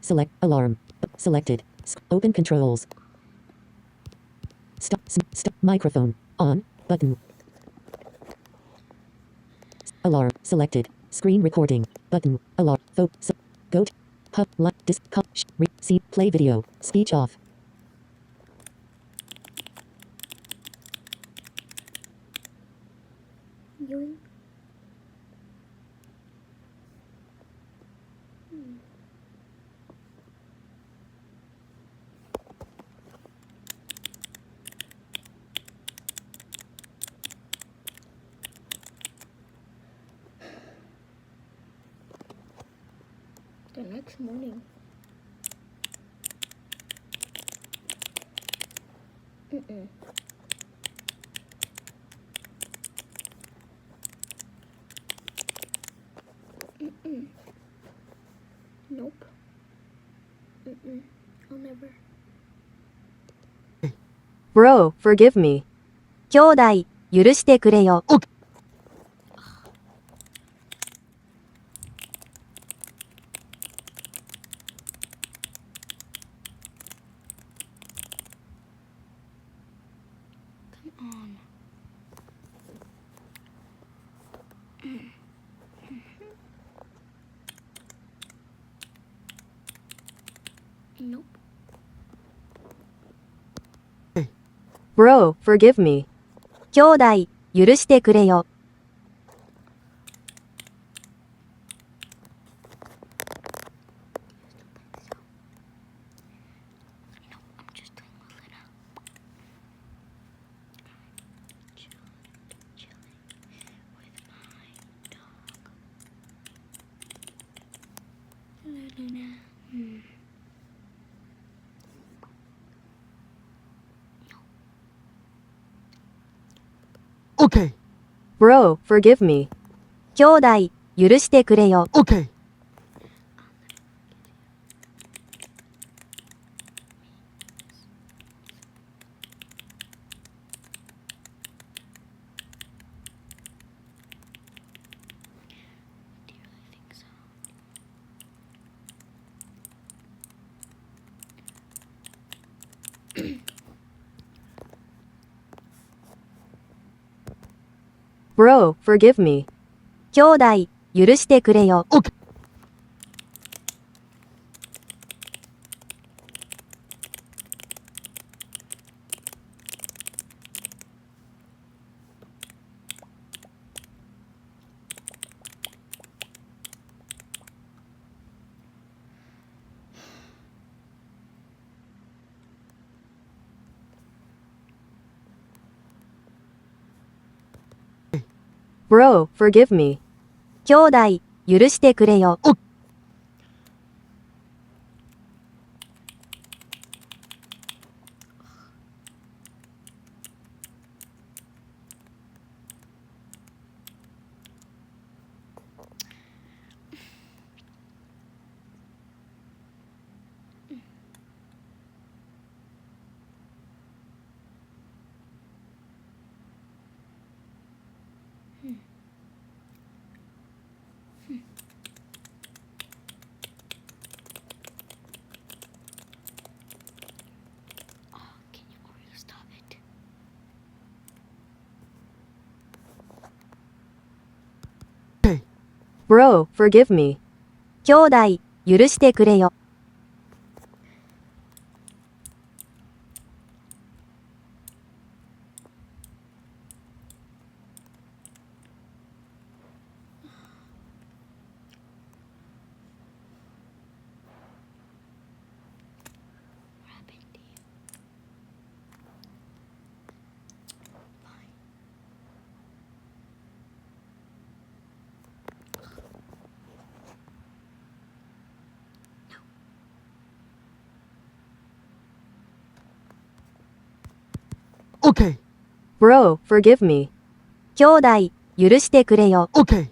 Select alarm. Selected. Open controls. Stop. Microphone on button. Alarm selected. Screen recording button. Alarm. Go to hub. Disc. See. Play video. Speech off. Yoink. The next morning. Mm-mm. Mm-mm. Nope. Mm-mm. I'll never. Bro, forgive me. 兄弟、許してくれよ。Come on. Nope. Bro, forgive me. 兄弟、許してくれよ。No, I'm just doing Melina. Chilling with my dog. Melina. Okay, Bro, forgive me. 兄弟、許してくれよ。 okay. Do you really think so? Bro, forgive me. 兄弟、許してくれよ。 Okay. Bro, forgive me. 兄弟、許してくれよ。 Oh, can you stop it? Okay, Bro, forgive me. 兄弟、許してくれよ。 What happened to you? Fine. okay, Bro, forgive me. 兄弟、許してくれよ。 okay.